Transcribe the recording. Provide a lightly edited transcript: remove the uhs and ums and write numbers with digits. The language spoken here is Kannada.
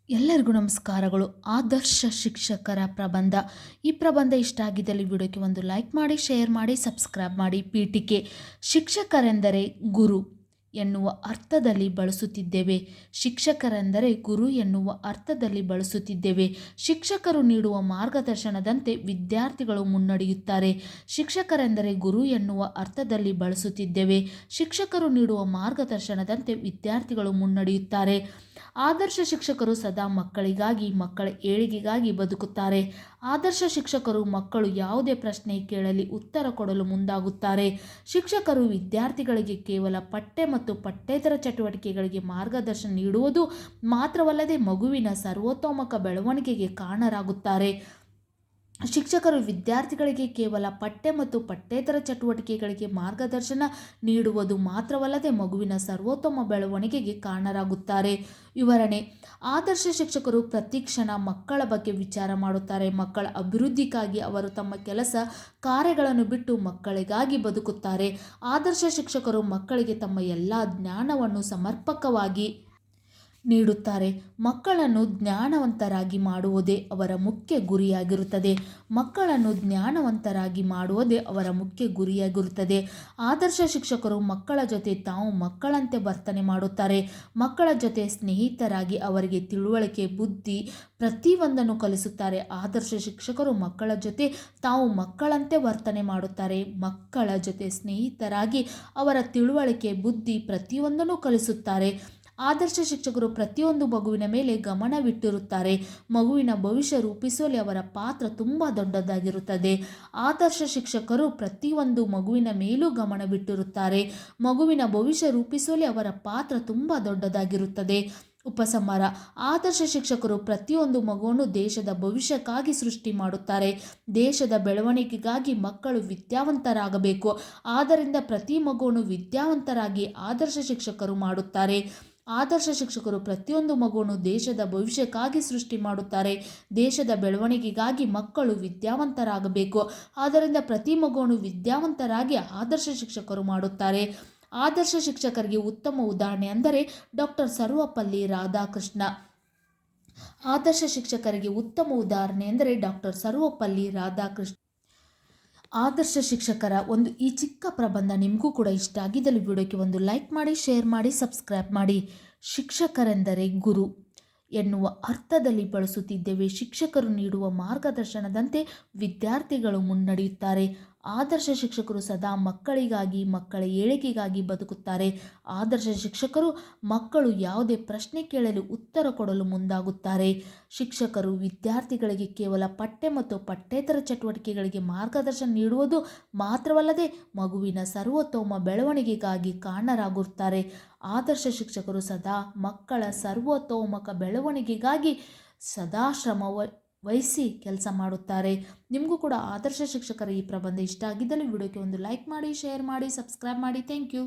ಎಲ್ಲರಿಗೂ ನಮಸ್ಕಾರಗಳು. ಆದರ್ಶ ಶಿಕ್ಷಕರ ಪ್ರಬಂಧ. ಈ ಪ್ರಬಂಧ ಇಷ್ಟ ಆಗಿದ್ದಲ್ಲಿ ವಿಡಿಯೋಕ್ಕೆ ಒಂದು ಲೈಕ್ ಮಾಡಿ, ಶೇರ್ ಮಾಡಿ, ಸಬ್ಸ್ಕ್ರೈಬ್ ಮಾಡಿ. ಪೀಠಿಕೆ: ಶಿಕ್ಷಕರೆಂದರೆ ಗುರು ಎನ್ನುವ ಅರ್ಥದಲ್ಲಿ ಬಳಸುತ್ತಿದ್ದೇವೆ. ಶಿಕ್ಷಕರೆಂದರೆ ಗುರು ಎನ್ನುವ ಅರ್ಥದಲ್ಲಿ ಬಳಸುತ್ತಿದ್ದೇವೆ. ಶಿಕ್ಷಕರು ನೀಡುವ ಮಾರ್ಗದರ್ಶನದಂತೆ ವಿದ್ಯಾರ್ಥಿಗಳು ಮುನ್ನಡೆಯುತ್ತಾರೆ. ಶಿಕ್ಷಕರೆಂದರೆ ಗುರು ಎನ್ನುವ ಅರ್ಥದಲ್ಲಿ ಬಳಸುತ್ತಿದ್ದೇವೆ. ಶಿಕ್ಷಕರು ನೀಡುವ ಮಾರ್ಗದರ್ಶನದಂತೆ ವಿದ್ಯಾರ್ಥಿಗಳು ಮುನ್ನಡೆಯುತ್ತಾರೆ. ಆದರ್ಶ ಶಿಕ್ಷಕರು ಸದಾ ಮಕ್ಕಳಿಗಾಗಿ, ಮಕ್ಕಳ ಏಳಿಗೆಗಾಗಿ ಬದುಕುತ್ತಾರೆ. ಆದರ್ಶ ಶಿಕ್ಷಕರು ಮಕ್ಕಳು ಯಾವುದೇ ಪ್ರಶ್ನೆ ಕೇಳಲಿ ಉತ್ತರ ಕೊಡಲು ಮುಂದಾಗುತ್ತಾರೆ. ಶಿಕ್ಷಕರು ವಿದ್ಯಾರ್ಥಿಗಳಿಗೆ ಕೇವಲ ಪಠ್ಯ ಮತ್ತು ಪಠ್ಯೇತರ ಚಟುವಟಿಕೆಗಳಿಗೆ ಮಾರ್ಗದರ್ಶನ ನೀಡುವುದು ಮಾತ್ರವಲ್ಲದೆ ಮಗುವಿನ ಸರ್ವತೋಮುಖ ಬೆಳವಣಿಗೆಗೆ ಕಾರಣರಾಗುತ್ತಾರೆ. ಶಿಕ್ಷಕರು ವಿದ್ಯಾರ್ಥಿಗಳಿಗೆ ಕೇವಲ ಪಠ್ಯ ಮತ್ತು ಪಠ್ಯೇತರ ಚಟುವಟಿಕೆಗಳಿಗೆ ಮಾರ್ಗದರ್ಶನ ನೀಡುವುದು ಮಾತ್ರವಲ್ಲದೆ ಮಗುವಿನ ಸರ್ವೋತ್ತಮ ಬೆಳವಣಿಗೆಗೆ ಕಾರಣರಾಗುತ್ತಾರೆ. ವಿವರಣೆ: ಆದರ್ಶ ಶಿಕ್ಷಕರು ಪ್ರತಿ ಕ್ಷಣ ಮಕ್ಕಳ ಬಗ್ಗೆ ವಿಚಾರ ಮಾಡುತ್ತಾರೆ. ಮಕ್ಕಳ ಅಭಿವೃದ್ಧಿಗಾಗಿ ಅವರು ತಮ್ಮ ಕೆಲಸ ಕಾರ್ಯಗಳನ್ನು ಬಿಟ್ಟು ಮಕ್ಕಳಿಗಾಗಿ ಬದುಕುತ್ತಾರೆ. ಆದರ್ಶ ಶಿಕ್ಷಕರು ಮಕ್ಕಳಿಗೆ ತಮ್ಮ ಎಲ್ಲ ಜ್ಞಾನವನ್ನು ಸಮರ್ಪಕವಾಗಿ ನೀಡುತ್ತಾರೆ. ಮಕ್ಕಳನ್ನು ಜ್ಞಾನವಂತರಾಗಿ ಮಾಡುವುದೇ ಅವರ ಮುಖ್ಯ ಗುರಿಯಾಗಿರುತ್ತದೆ. ಆದರ್ಶ ಶಿಕ್ಷಕರು ಮಕ್ಕಳ ಜೊತೆ ತಾವು ಮಕ್ಕಳಂತೆ ವರ್ತನೆ ಮಾಡುತ್ತಾರೆ. ಮಕ್ಕಳ ಜೊತೆ ಸ್ನೇಹಿತರಾಗಿ ಅವರಿಗೆ ತಿಳುವಳಿಕೆ, ಬುದ್ಧಿ ಪ್ರತಿಯೊಂದನ್ನು ಕಲಿಸುತ್ತಾರೆ. ಆದರ್ಶ ಶಿಕ್ಷಕರು ಮಕ್ಕಳ ಜೊತೆ ತಾವು ಮಕ್ಕಳಂತೆ ವರ್ತನೆ ಮಾಡುತ್ತಾರೆ. ಮಕ್ಕಳ ಜೊತೆ ಸ್ನೇಹಿತರಾಗಿ ಅವರ ತಿಳುವಳಿಕೆ, ಬುದ್ಧಿ ಪ್ರತಿಯೊಂದನ್ನು ಕಲಿಸುತ್ತಾರೆ. ಆದರ್ಶ ಶಿಕ್ಷಕರು ಪ್ರತಿಯೊಂದು ಮಗುವಿನ ಮೇಲೆ ಗಮನವಿಟ್ಟಿರುತ್ತಾರೆ. ಮಗುವಿನ ಭವಿಷ್ಯ ರೂಪಿಸುವಲ್ಲಿ ಅವರ ಪಾತ್ರ ತುಂಬ ದೊಡ್ಡದಾಗಿರುತ್ತದೆ. ಆದರ್ಶ ಶಿಕ್ಷಕರು ಪ್ರತಿಯೊಂದು ಮಗುವಿನ ಮೇಲೂ ಗಮನವಿಟ್ಟಿರುತ್ತಾರೆ. ಮಗುವಿನ ಭವಿಷ್ಯ ರೂಪಿಸುವಲ್ಲಿ ಅವರ ಪಾತ್ರ ತುಂಬ ದೊಡ್ಡದಾಗಿರುತ್ತದೆ. ಉಪಸಂಹಾರ: ಆದರ್ಶ ಶಿಕ್ಷಕರು ಪ್ರತಿಯೊಂದು ಮಗುವನ್ನು ದೇಶದ ಭವಿಷ್ಯಕ್ಕಾಗಿ ಸೃಷ್ಟಿ ಮಾಡುತ್ತಾರೆ. ದೇಶದ ಬೆಳವಣಿಗೆಗಾಗಿ ಮಕ್ಕಳು ವಿದ್ಯಾವಂತರಾಗಬೇಕು. ಆದ್ದರಿಂದ ಪ್ರತಿ ಮಗುವನ್ನು ವಿದ್ಯಾವಂತರಾಗಿ ಆದರ್ಶ ಶಿಕ್ಷಕರು ಮಾಡುತ್ತಾರೆ. ಆದರ್ಶ ಶಿಕ್ಷಕರು ಪ್ರತಿಯೊಂದು ಮಗುವನ್ನು ದೇಶದ ಭವಿಷ್ಯಕ್ಕಾಗಿ ಸೃಷ್ಟಿ ಮಾಡುತ್ತಾರೆ. ದೇಶದ ಬೆಳವಣಿಗೆಗಾಗಿ ಮಕ್ಕಳು ವಿದ್ಯಾವಂತರಾಗಬೇಕು. ಆದ್ದರಿಂದ ಪ್ರತಿ ಮಗುವನ್ನು ವಿದ್ಯಾವಂತರಾಗಿ ಆದರ್ಶ ಶಿಕ್ಷಕರು ಮಾಡುತ್ತಾರೆ. ಆದರ್ಶ ಶಿಕ್ಷಕರಿಗೆ ಉತ್ತಮ ಉದಾಹರಣೆ ಅಂದರೆ ಡಾಕ್ಟರ್ ಸರ್ವಪಲ್ಲಿ ರಾಧಾಕೃಷ್ಣ. ಆದರ್ಶ ಶಿಕ್ಷಕರಿಗೆ ಉತ್ತಮ ಉದಾಹರಣೆ ಎಂದರೆ ಡಾಕ್ಟರ್ ಸರ್ವಪಲ್ಲಿ ರಾಧಾಕೃಷ್ಣ. ಆದರ್ಶ ಶಿಕ್ಷಕರ ಈ ಚಿಕ್ಕ ಪ್ರಬಂಧ ನಿಮಗೂ ಕೂಡ ಇಷ್ಟ ಆಗಿದ್ದಲ್ಲಿ ವಿಡಿಯೋಕ್ಕೆ ಒಂದು ಲೈಕ್ ಮಾಡಿ, ಶೇರ್ ಮಾಡಿ, ಸಬ್ಸ್ಕ್ರೈಬ್ ಮಾಡಿ. ಶಿಕ್ಷಕರೆಂದರೆ ಗುರು ಎನ್ನುವ ಅರ್ಥದಲ್ಲಿ ಬಳಸುತ್ತಿದ್ದೇವೆ. ಶಿಕ್ಷಕರು ನೀಡುವ ಮಾರ್ಗದರ್ಶನದಂತೆ ವಿದ್ಯಾರ್ಥಿಗಳು ಮುನ್ನಡೆಯುತ್ತಾರೆ. ಆದರ್ಶ ಶಿಕ್ಷಕರು ಸದಾ ಮಕ್ಕಳಿಗಾಗಿ, ಮಕ್ಕಳ ಏಳಿಗೆಗಾಗಿ ಬದುಕುತ್ತಾರೆ. ಆದರ್ಶ ಶಿಕ್ಷಕರು ಮಕ್ಕಳು ಯಾವುದೇ ಪ್ರಶ್ನೆ ಕೇಳಲು ಉತ್ತರ ಕೊಡಲು ಮುಂದಾಗುತ್ತಾರೆ. ಶಿಕ್ಷಕರು ವಿದ್ಯಾರ್ಥಿಗಳಿಗೆ ಕೇವಲ ಪಠ್ಯ ಮತ್ತು ಪಠ್ಯೇತರ ಚಟುವಟಿಕೆಗಳಿಗೆ ಮಾರ್ಗದರ್ಶನ ನೀಡುವುದು ಮಾತ್ರವಲ್ಲದೆ ಮಗುವಿನ ಸರ್ವತೋಮ ಬೆಳವಣಿಗೆಗಾಗಿ ಕಾರಣರಾಗುತ್ತಾರೆ. ಆದರ್ಶ ಶಿಕ್ಷಕರು ಸದಾ ಮಕ್ಕಳ ಸರ್ವತೋಮುಖ ಬೆಳವಣಿಗೆಗಾಗಿ ಸದಾ ಶ್ರಮ ವಹಿಸಿ ಕೆಲಸ ಮಾಡುತ್ತಾರೆ. ನಿಮಗೂ ಕೂಡ ಆದರ್ಶ ಶಿಕ್ಷಕರ ಈ ಪ್ರಬಂಧ ಇಷ್ಟ ಆಗಿದ್ದಲ್ಲಿ ವಿಡಿಯೋಕ್ಕೆ ಒಂದು ಲೈಕ್ ಮಾಡಿ, ಶೇರ್ ಮಾಡಿ, ಸಬ್ಸ್ಕ್ರೈಬ್ ಮಾಡಿ. Thank you.